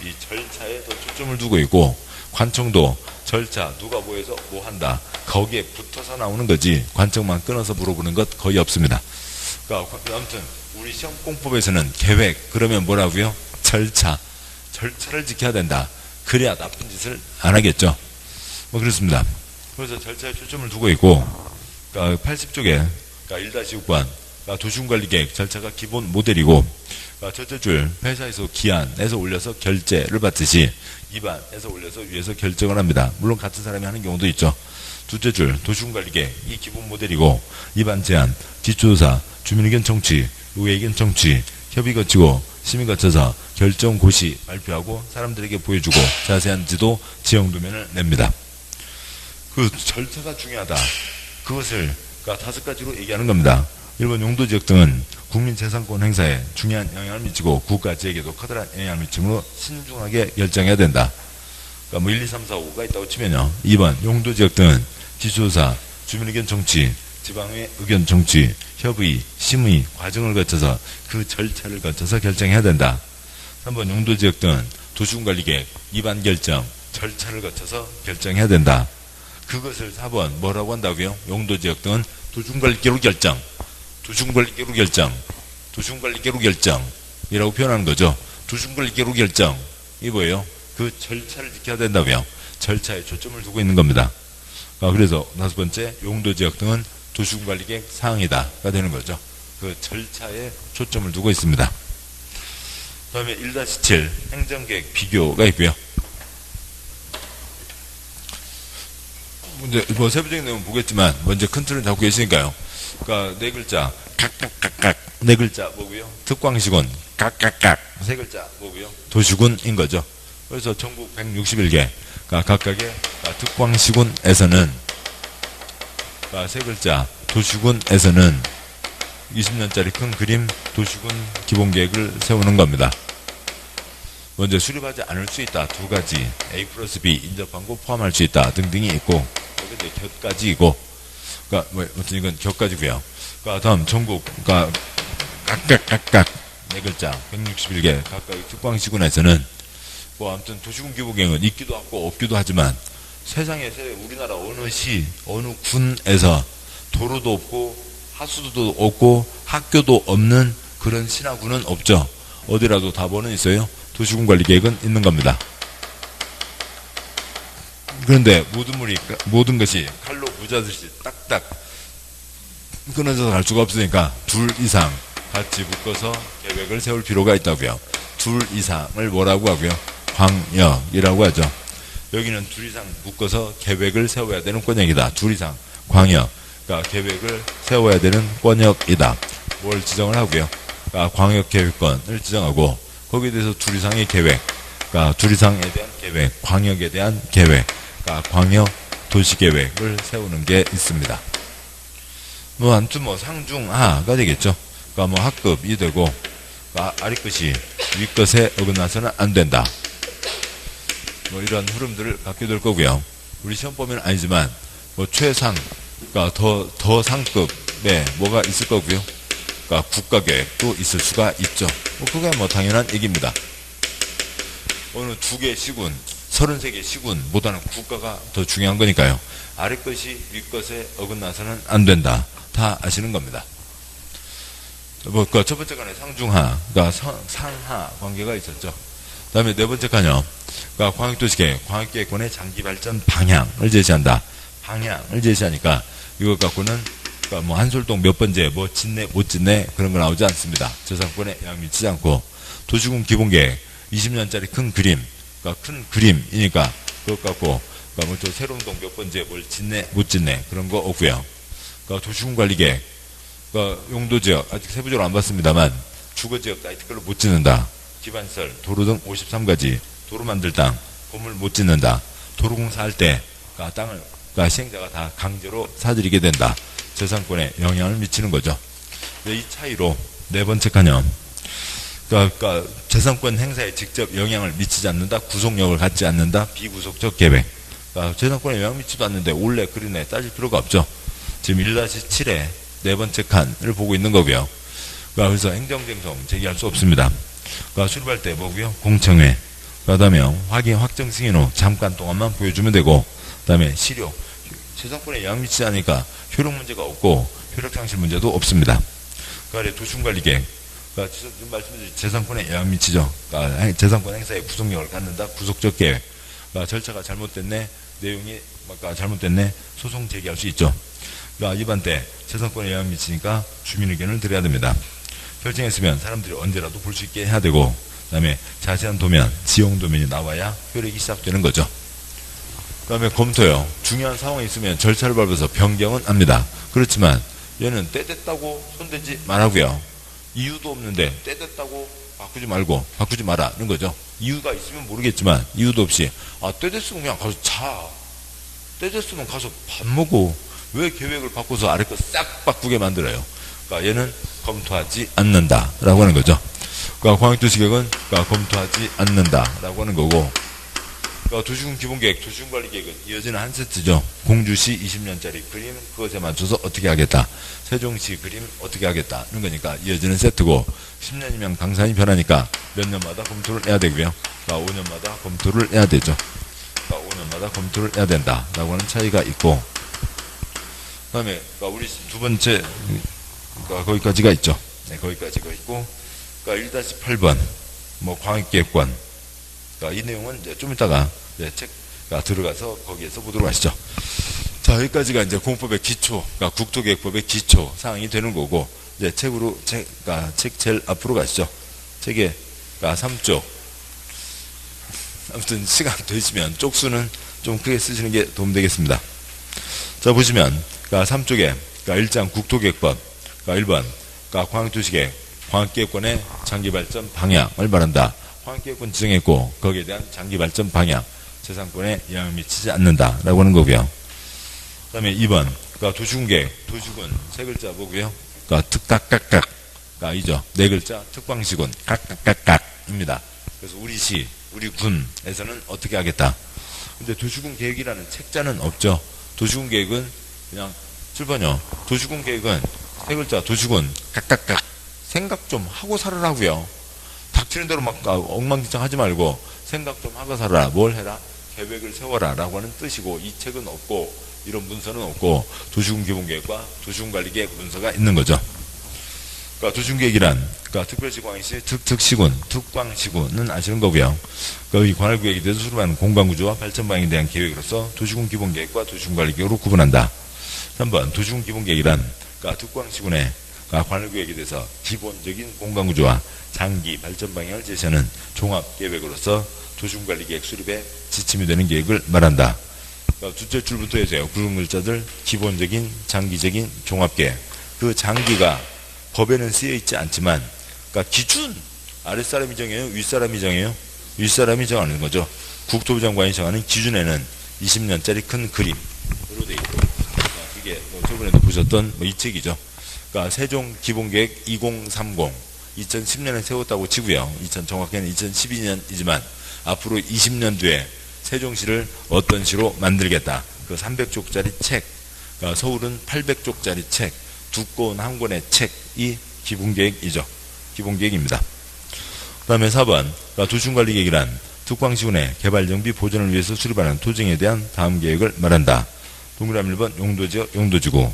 이 절차에 더 초점을 두고 있고, 관청도 절차, 누가 뭐 해서 뭐 한다, 거기에 붙어서 나오는 거지, 관청만 끊어서 물어보는 것 거의 없습니다. 그러니까 아무튼 우리 시험공법에서는 계획, 그러면 뭐라고요? 절차를 지켜야 된다. 그래야 나쁜 짓을 안 하겠죠. 뭐 그렇습니다. 그래서 절차에 초점을 두고 있고, 그러니까 80쪽에 그러니까 1-6번 그러니까 도시군관리계획 절차가 기본 모델이고, 그러니까 첫째 줄 회사에서 기한에서 올려서 결제를 받듯이 2반에서 올려서 위에서 결정을 합니다. 물론 같은 사람이 하는 경우도 있죠. 둘째 줄 도시군관리계획 이 기본 모델이고, 2반 제안, 기초조사, 주민의견 청취, 의견 청취, 협의 거치고 심의 거쳐서 결정 고시 발표하고 사람들에게 보여주고 자세한 지도 지형 도면을 냅니다. 그 절차가 중요하다. 그것을 그러니까 5가지로 얘기하는 겁니다. 일본 용도지역 등은 국민재산권 행사에 중요한 영향을 미치고 국가지역에도 커다란 영향을 미치므로 신중하게 결정해야 된다. 그러니까 뭐 1, 2, 3, 4, 5가 있다고 치면요. 2번 용도지역 등은 기초조사, 주민의견 청취, 지방의 의견 청취, 협의, 심의 과정을 거쳐서 그 절차를 거쳐서 결정해야 된다. 3번 용도지역 등은 도시군관리계획 2반 결정, 절차를 거쳐서 결정해야 된다. 그것을 4번 뭐라고 한다고요? 용도지역 등은 도시군관리계획으로 결정, 도시군관리계획으로 결정, 도시군관리계획으로 결정이라고 표현하는 거죠. 도시군관리계획으로 결정, 이 뭐예요? 그 절차를 지켜야 된다고요. 절차에 초점을 두고 있는 겁니다. 그래서 5번째 용도지역 등은 도시군관리계획 사항이다가 되는 거죠. 그 절차에 초점을 두고 있습니다. 그 다음에 1-7 행정계획 비교가 있고요. 이제 뭐 세부적인 내용은 보겠지만 먼저 큰 틀을 잡고 계시니까요. 그러니까 4글자 각각각각 4글자 뭐고요? 특광시군 각각각 3글자 뭐고요? 도시군인 거죠. 그래서 전국 161개 각각의 특광시군에서는 3글자 도시군에서는 20년짜리 큰 그림 도시군 기본계획을 세우는 겁니다. 먼저 수립하지 않을 수 있다 2가지 A+B 인접광고 포함할 수 있다 등등이 있고, 여기 이제 곁가지이고, 그러니까 뭐 아무튼 이건 곁가지고요. 그러니까 다음 전국 그러니까 각각 4글자 161개 각각의 특광시군에서는 뭐 아무튼 도시군 기본계획은 있기도 하고 없기도 하지만, 세상에서 우리나라 어느 시 어느 군에서 도로도 없고 하수도도 없고 학교도 없는 그런 신화군은 없죠. 어디라도 다 뭐는 있어요? 도시군관리계획은 있는 겁니다. 그런데 모든 것이 칼로 부자듯이 딱딱 끊어져서 갈 수가 없으니까 2 이상 같이 묶어서 계획을 세울 필요가 있다고요. 2 이상을 뭐라고 하고요? 광역이라고 하죠. 여기는 2 이상 묶어서 계획을 세워야 되는 권역이다. 2 이상 광역, 그러니까 계획을 세워야 되는 권역이다. 뭘 지정을 하고요? 그러니까 광역계획권을 지정하고, 거기에 대해서 2 이상의 계획, 그러니까 2 이상에 대한 계획, 광역에 대한 계획, 그러니까 광역 도시계획을 세우는 게 있습니다. 뭐 아무튼 뭐 상중하가 되겠죠. 그러니까 뭐 하급이 되고, 그러니까 아래 것이 위 것에 어긋나서는 안 된다. 뭐 이런 흐름들을 갖게 될 거고요. 우리 시험 보면 아니지만 뭐 최상, 그러니까 더 상급에 뭐가 있을 거고요. 그러니까 국가계획도 있을 수가 있죠. 그게 당연한 얘기입니다. 어느 2개 시군, 33개 시군보다는 국가가 더 중요한 거니까요. 아래 것이 위 것에 어긋나서는 안 된다. 다 아시는 겁니다. 첫 번째 칸에 상중하, 그러니까 상하 관계가 있었죠. 그 다음에 네 번째 칸이요. 그러니까 광역도시계획, 광역계획권의 장기 발전 방향을 제시한다. 방향을 제시하니까 이것 갖고는 그러니까 한솔동 몇 번째, 짓네, 못 짓네 그런 거 나오지 않습니다. 저상권에 영향 미치지 않고 도시군 기본계획 20년짜리 큰 그림, 그러니까 큰 그림이니까 그것 갖고 그러니까 새로운동 몇 번째, 뭘 짓네, 못 짓네 그런 거 없고요. 그러니까 도시군 관리계획, 그러니까 용도지역 아직 세부적으로 안 봤습니다만 주거지역 나이트클로 못 짓는다. 기반시설, 도로 등 53가지, 도로 만들 땅, 건물 못 짓는다. 도로공사할 때 그러니까 땅을 그러니까 시행자가 다 강제로 사들이게 된다. 재산권에 영향을 미치는 거죠. 이 차이로 네 번째 칸이요. 그러니까 재산권 행사에 직접 영향을 미치지 않는다. 구속력을 갖지 않는다. 비구속적 계획. 그러니까 재산권에 영향 미치지도 않는데 올래 그리네 따질 필요가 없죠. 지금 1-7에 네 번째 칸을 보고 있는 거고요. 그래서 행정쟁송 제기할 수 없습니다. 출발 때 뭐고요? 공청회. 그 다음에 확정 승인 후 잠깐 동안만 보여주면 되고, 그 다음에 실효. 재산권에 영향 미치지 않으니까 효력 문제가 없고 효력상실 문제도 없습니다. 그러니까 도시군관리계획. 그러니까 지금 말씀드린 재산권에 영향 미치죠. 그러니까 재산권 행사에 구속력을 갖는다. 구속적 계획. 그러니까 절차가 잘못됐네. 내용이 잘못됐네. 소송 제기할 수 있죠. 그러니까 이번 때 재산권에 영향 미치니까 주민 의견을 드려야 됩니다. 결정했으면 사람들이 언제라도 볼 수 있게 해야 되고, 그 다음에 자세한 도면, 지용 도면이 나와야 효력이 시작되는 거죠. 그 다음에 검토요. 중요한 상황이 있으면 절차를 밟아서 변경은 합니다. 그렇지만 얘는 때 됐다고 손대지 말라고요. 이유도 없는데 때 됐다고 바꾸지 말고 바꾸지 마라는 거죠. 이유가 있으면 모르겠지만 이유도 없이 때 됐으면 그냥 가서 자. 때 됐으면 가서 밥 먹어. 왜 계획을 바꿔서 아래 거 싹 바꾸게 만들어요? 그러니까 얘는 검토하지 않는다라고 하는 거죠. 그러니까 광역도시계획은 검토하지 않는다라고 하는 거고, 그러니까 도시군 기본계획, 도시군 관리계획은 이어지는 한 세트죠. 공주시 20년짜리 그림 그것에 맞춰서 어떻게 하겠다. 세종시 그림 어떻게 하겠다는 거니까 이어지는 세트고, 10년이면 강산이 변하니까 몇 년마다 검토를 해야 되고요. 그러니까 5년마다 검토를 해야 되죠. 그러니까 5년마다 검토를 해야 된다라고 하는 차이가 있고, 그 다음에 우리 두 번째 거기까지가 있죠. 네, 거기까지가 있고, 그러니까 1-8번 광역계획권. 이 내용은 이제 좀 이따가 책 들어가서 거기에서 보도록 하시죠. 자, 여기까지가 이제 공법의 기초, 국토계획법의 기초 사항이 되는 거고, 이제 책으로 책 제일 앞으로 가시죠. 책의 3쪽. 아무튼 시간 되시면 쪽수는 좀 크게 쓰시는 게 도움되겠습니다. 자, 보시면 3쪽에 1장 국토계획법, 1번 광역도시계획, 광역계획권의 장기발전 방향을 말한다. 광역계획권 지정했고 거기에 대한 장기발전 방향, 재산권에 영향을 미치지 않는다라고 하는 거고요. 그 다음에 2번 도시군계획, 도시군 세 글자 보고요. 특각각각 이죠. 네 글자 특방시군 각각각각입니다. 그래서 우리 시, 우리 군에서는 어떻게 하겠다. 근데 도시군 계획이라는 책자는 없죠. 도시군 계획은 그냥 7번이요. 도시군 계획은 세 글자 도시군 각각각 생각 좀 하고 살으라고요. 닥치는 대로 막 엉망진창 하지 말고 생각 좀 하고 살아라. 뭘 해라? 계획을 세워라 라고 하는 뜻이고, 이 책은 없고 이런 문서는 없고 도시군 기본계획과 도시군 관리계획 문서가 있는 거죠. 그러니까 도시군 계획이란 특별시 광역시 특특시군 특광시군은 아시는 거고요. 이 관할구역에 대해서 수립하는 공간구조와 발전 방향에 대한 계획으로서 도시군 기본계획과 도시군 관리계획으로 구분한다. 3번 도시군 기본계획이란 특광시군의 관할구역에 대해서 기본적인 공간구조와 장기 발전 방향을 제시하는 종합계획으로서 도시군관리계획 수립에 지침이 되는 계획을 말한다. 둘째 줄부터 해서요. 굵은 글자들 기본적인, 장기적인 종합계획. 그 장기가 법에는 쓰여 있지 않지만, 기준 아랫사람이 정해요, 윗사람이 정해요? 윗사람이 정하는 거죠. 국토부 장관이 정하는 기준에는 20년짜리 큰 그림으로 되어 있고, 이게 저번에도 보셨던 이 책이죠. 세종 기본계획 2030 2010년에 세웠다고 치고요. 정확히는 2012년이지만 앞으로 20년 뒤에 세종시를 어떤 시로 만들겠다. 300쪽짜리 책, 서울은 800쪽짜리 책, 두꺼운 한 권의 책이 기본계획이죠. 기본계획입니다. 그 다음에 4번 도시군관리계획이란 특광시군의 개발정비 보전을 위해서 수립하는 토지에 대한 다음 계획을 말한다. 동그라미 1번 용도지역 용도지구,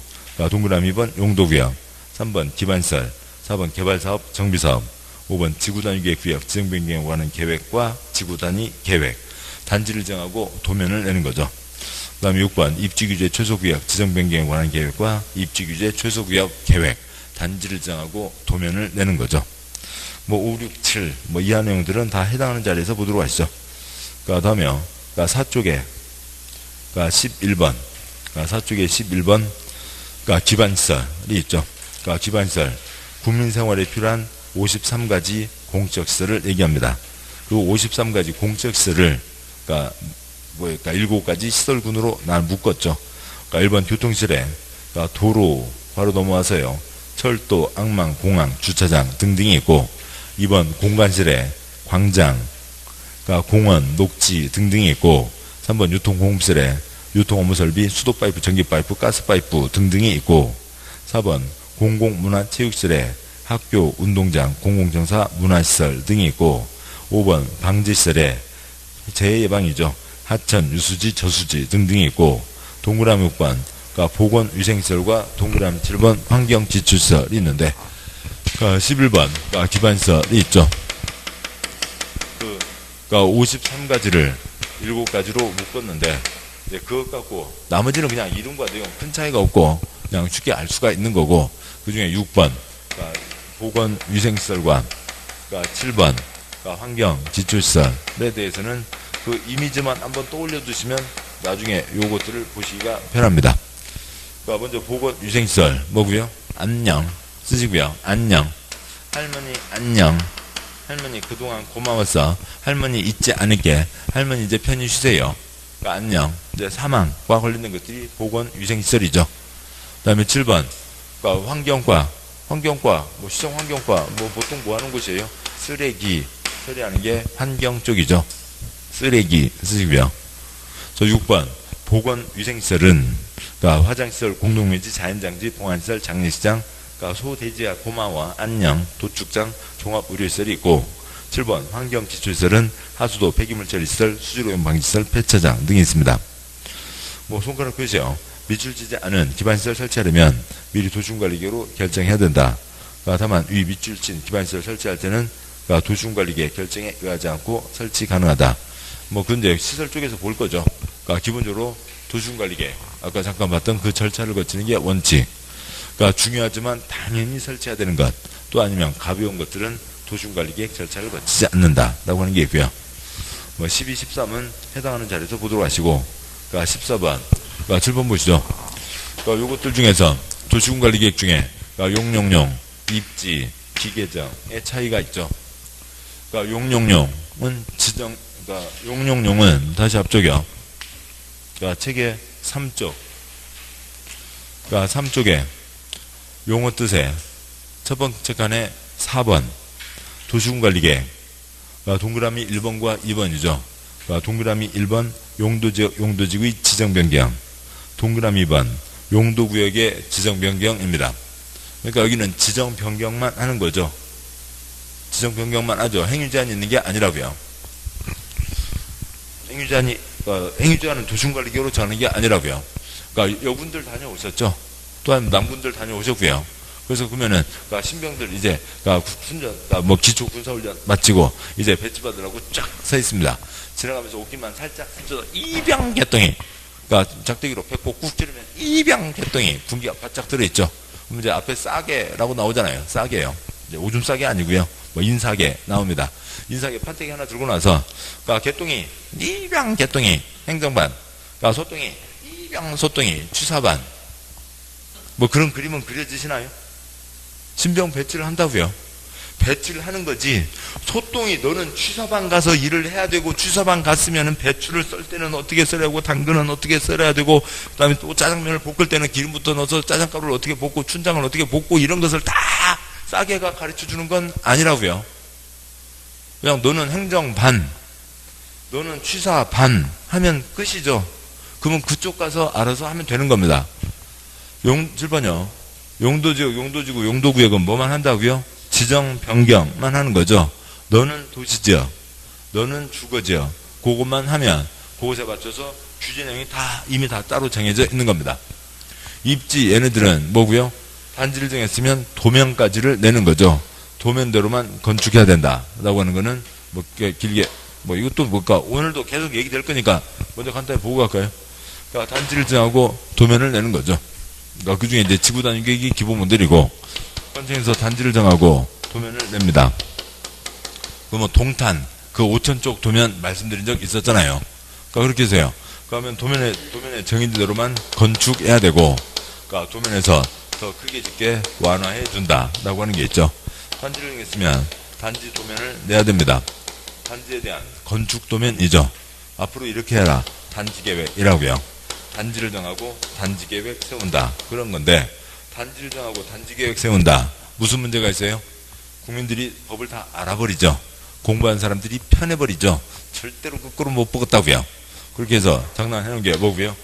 동그라미 2번 용도구역, 3번 기반시설, 4번 개발사업 정비사업, 5번 지구단위계획구역 지정변경에 관한 계획과 지구단위 계획, 단지를 정하고 도면을 내는 거죠. 그 다음에 6번 입지규제 최소구역 지정변경에 관한 계획과 입지규제 최소구역 계획, 단지를 정하고 도면을 내는 거죠. 5, 6, 7 이하 내용들은 다 해당하는 자리에서 보도록 하시죠. 다음에 4쪽에 11번 4쪽에 11번 기반시설이 있죠. 기반시설 국민생활에 필요한 53가지 공적시설을 얘기합니다. 그 53가지 공적시설을 7가지 시설군으로 묶었죠. 1번 교통시설에 도로 바로 넘어와서요. 철도, 항만, 공항, 주차장 등등이 있고, 2번 공간시설에 광장, 공원, 녹지 등등이 있고, 3번 유통공업시설에 유통업무설비, 수도파이프, 전기파이프, 가스파이프 등등이 있고, 4번 공공문화체육시설에 학교, 운동장, 공공정사, 문화시설 등이 있고, 5번 방지시설에 재해예방이죠. 하천, 유수지, 저수지 등등이 있고, 동그라미 6번 보건위생시설과 동그라미 7번 환경지출시설이 있는데, 11번 기반시설이 있죠. 53가지를 7가지로 묶었는데, 그것 갖고 나머지는 그냥 이름과 내용 큰 차이가 없고 그냥 쉽게 알 수가 있는 거고, 그 중에 6번 보건위생시설과 7번 환경지출시설에 대해서는 그 이미지만 한번 떠올려 두시면 나중에 요것들을 보시기가 편합니다. 먼저 보건위생시설 뭐고요? 안녕 쓰시고요. 안녕 할머니 안녕, 할머니 그동안 고마웠어, 할머니 잊지 않을게, 할머니 이제 편히 쉬세요. 안녕. 이제 사망과 관련된 것들이 보건위생시설이죠. 그 다음에 7번 환경과 시정환경과 보통 뭐 하는 곳이에요? 쓰레기 처리하는 게 환경 쪽이죠. 쓰레기 쓰시고요. 6번 보건위생시설은 화장시설, 공동묘지, 자연장지, 봉안시설, 장례시장, 소돼지야 고마워, 안녕, 도축장, 종합의료시설이 있고, 7번 환경지출시설은 하수도, 폐기물처리시설, 수질오염 방지시설, 폐차장 등이 있습니다. 손가락 펴세요. 밑줄지지 않은 기반시설 설치하려면 미리 도시군관리계획으로 결정해야 된다. 다만 위 밑줄친 기반시설 설치할 때는 도시군관리계획 결정에 의하지 않고 설치 가능하다. 근데 시설 쪽에서 볼 거죠. 기본적으로 도시군관리계획, 아까 잠깐 봤던 그 절차를 거치는 게 원칙. 중요하지만 당연히 설치해야 되는 것, 또 아니면 가벼운 것들은 도시군관리계획 절차를 거치지 않는다라고 하는 게 있고요. 12, 13은 해당하는 자리에서 보도록 하시고, 14번, 7번 보시죠. 요것들 중에서 도시군관리계획 중에 용용용, 입지, 기계정의 차이가 있죠. 용용용은 용용용은 다시 앞쪽이요. 책의 3쪽, 3쪽에 용어 뜻에 첫 번째 칸에 4번 도시군관리계획, 동그라미 1번과 2번이죠. 동그라미 1번 용도지역 용도지구의 지정변경, 동그라미 2번 용도구역의 지정변경입니다. 그러니까 여기는 지정변경만 하는 거죠. 지정변경만 하죠. 행위제한이 있는 게 아니라고요. 행위제한은 도시군관리계획으로 정하는 게 아니라고요. 여분들 다녀오셨죠. 또한 남분들 다녀오셨고요. 그래서 그러면은 신병들 이제 훈련, 기초 군사훈련 마치고 이제 배치 받으라고 쫙 서 있습니다. 지나가면서 옷깃만 살짝 훔쳐서 입양개똥이, 작대기로 배꼽 꾹 찌르면 입양개똥이 군기가 바짝 들어있죠. 그럼 이제 앞에 싸개라고 나오잖아요. 싸개요. 이제 오줌 싸개 아니고요. 인사개 나옵니다. 인사개 판때기 하나 들고 나서 개똥이 입양개똥이 행정반, 소똥이 입양소똥이 취사반, 그런 그림은 그려지시나요? 신병 배치를 한다고요. 배치를 하는 거지. 소똥이 너는 취사반 가서 일을 해야 되고, 취사반 갔으면은 배추를 썰 때는 어떻게 썰어야 하고, 당근은 어떻게 썰어야 되고, 그 다음에 또 짜장면을 볶을 때는 기름부터 넣어서 짜장가루를 어떻게 볶고, 춘장을 어떻게 볶고, 이런 것을 다 싸게가 가르쳐 주는 건 아니라고요. 그냥 너는 행정반, 너는 취사반 하면 끝이죠. 그러면 그쪽 가서 알아서 하면 되는 겁니다. 7번요. 용도지역, 용도지구, 용도구역은 뭐만 한다고요? 지정 변경만 하는 거죠. 너는 도시지역, 너는 주거지역, 그것만 하면 그것에 맞춰서 규제 내용이 다 이미 다 따로 정해져 있는 겁니다. 입지 얘네들은 뭐고요? 단지를 정했으면 도면까지를 내는 거죠. 도면대로만 건축해야 된다라고 하는 거는 뭐 길게 뭐 이것도 뭘까? 오늘도 계속 얘기될 거니까 먼저 간단히 보고 갈까요? 그러니까 단지를 정하고 도면을 내는 거죠. 그러니까 그 중에 이제 지구 단위 계획이 기본 모델이고 현장에서 단지를 정하고 도면을 냅니다. 그러면 동탄 그 5천 쪽 도면 말씀드린 적 있었잖아요. 그러니까 그렇게 해서요. 그러면 도면에 정해진 대로만 건축해야 되고, 그러니까 도면에서 더 크게 짓게 완화해 준다라고 하는 게 있죠. 단지를 정했으면 단지 도면을 내야 됩니다. 단지에 대한 건축 도면이죠. 앞으로 이렇게 해라. 단지 계획이라고요. 단지를 정하고 단지 계획 세운다. 그런 건데, 단지를 정하고 단지 계획 세운다. 무슨 문제가 있어요? 국민들이 법을 다 알아버리죠. 공부한 사람들이 편해버리죠. 절대로 거꾸로 못 보겠다고요. 그렇게 해서 장난해놓은 게 뭐고요?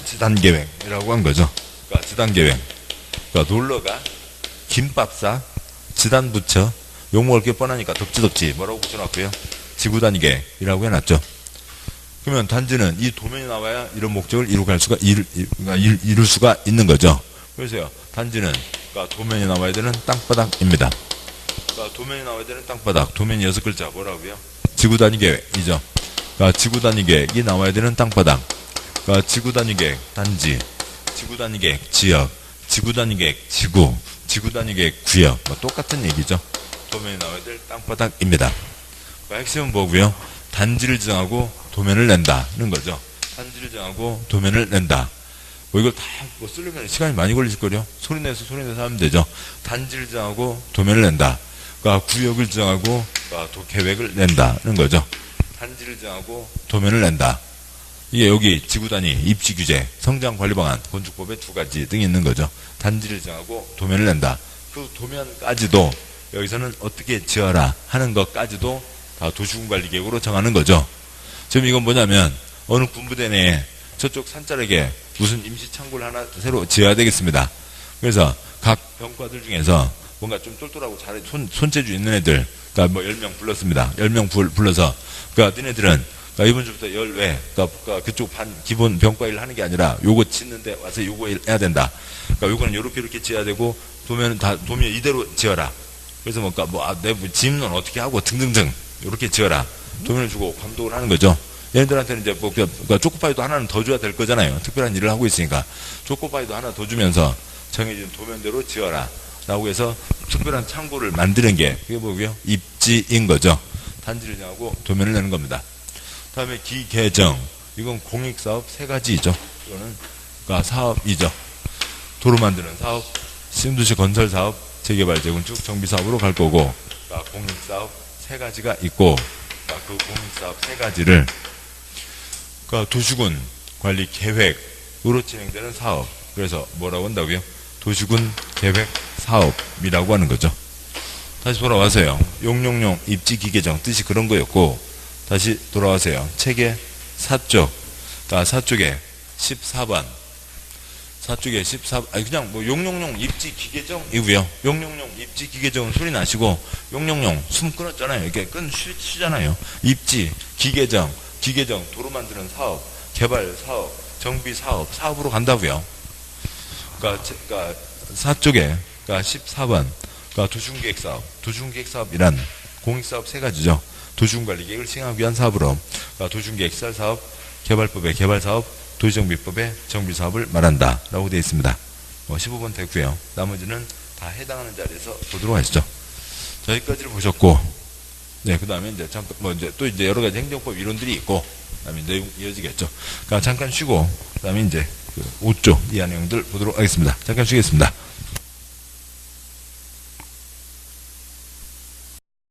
지단계획이라고 한 거죠. 그러니까 지단계획. 그러니까 놀러가, 김밥사, 지단부처, 욕먹을 게 뻔하니까 덥지 뭐라고 붙여놨고요? 지구단위계획이라고 해놨죠. 그러면 단지는 이 도면이 나와야 이런 목적을 이룰 수가 있는 거죠. 그래서요, 단지는 그러니까 도면이 나와야 되는 땅바닥입니다. 그러니까 도면이 나와야 되는 땅바닥, 도면이 6글자 뭐라고요? 지구단위계획이죠. 그러니까 지구단위계획이 나와야 되는 땅바닥. 그러니까 지구단위계획 단지, 지구단위계획 지역, 지구단위계획 지구, 지구단위계획 구역, 뭐 똑같은 얘기죠. 도면이 나와야 될 땅바닥입니다. 그러니까 핵심은 뭐고요? 단지를 정하고 도면을 낸다는 거죠. 단지를 정하고 도면을 낸다. 뭐 이걸 다 뭐 쓰려면 시간이 많이 걸리실 거요. 소리 내서 하면 되죠. 단지를 정하고 도면을 낸다. 그러니까 구역을 정하고 그러니까 계획을 낸다는 거죠. 단지를 정하고 도면을 낸다. 이게 여기 지구단위, 입지규제, 성장관리방안, 건축법의 2가지 등이 있는 거죠. 단지를 정하고 도면을 낸다. 그 도면까지도 여기서는 어떻게 지어라 하는 것까지도 다 도시군관리계획으로 정하는 거죠. 지금 이건 뭐냐면 어느 군부대 내에 저쪽 산자락에 무슨 임시창고를 하나 새로 지어야 되겠습니다. 그래서 각 병과들 중에서 뭔가 좀 똘똘하고 잘 손재주 있는 애들, 그러니까 뭐 10명 불렀습니다. 10명 불러서, 그러니까 너네들은 그러니까 이번 주부터 열외, 그러니까 그쪽 기본 병과 일을 하는 게 아니라 요거 짓는데 와서 요거 일 해야 된다. 그러니까 요거는 요렇게 지어야 되고 도면 이대로 지어라. 그래서 내부 짐은 어떻게 하고 등등등 요렇게 지어라. 도면을 주고 감독을 하는 거죠. 얘네들한테는 이제 그러니까 초코파이도 하나는 더 줘야 될 거잖아요. 특별한 일을 하고 있으니까. 초코파이도 하나 더 주면서 정해진 도면대로 지어라. 라고 해서 특별한 창고를 만드는 게, 그게 뭐고요? 입지인 거죠. 단지를 정하고 도면을 내는 겁니다. 다음에 기계정. 이건 공익사업 3가지죠. 이거는 그러니까 사업이죠. 도로 만드는 사업, 신도시 건설 사업, 재개발, 재건축, 정비사업으로 갈 거고, 그러니까 공익사업 3가지가 있고, 그러니까 그 공익사업 3가지를 그러니까 도시군 관리 계획으로 진행되는 사업. 그래서 뭐라고 한다고요? 도시군 계획 사업이라고 하는 거죠. 다시 돌아와서요. 용용용 입지기계정 뜻이 그런 거였고, 다시 돌아와서요. 책의 4쪽, 그러니까 4쪽에 14번, 4쪽에 14, 그냥 뭐 용용용 입지기계정이고요. 용용용 입지기계정은 소리 나시고, 용용용 숨 끊었잖아요. 이렇게 쉬잖아요. 입지, 기계정, 도로 만드는 사업, 개발 사업, 정비 사업, 사업으로 간다고요. 그러니까 4쪽에, 그러니까 14번, 그러니까 도시군계획사업이란 공익사업 3가지죠. 도시군관리계획을 시행하기 위한 사업으로, 그러니까 도시군계획사 사업, 개발법의 개발사업, 도시정비법의 정비사업을 말한다 라고 되어 있습니다. 15번 됐고요. 나머지는 다 해당하는 자리에서 보도록 하시죠. 자, 여기까지를 보셨고, 네, 그 다음에 이제 잠깐, 이제 여러 가지 행정법 이론들이 있고, 그 다음에 내용 이어지겠죠. 그러니까 잠깐 쉬고, 그 다음에 이제 5조 이하 내용들 보도록 하겠습니다. 잠깐 쉬겠습니다.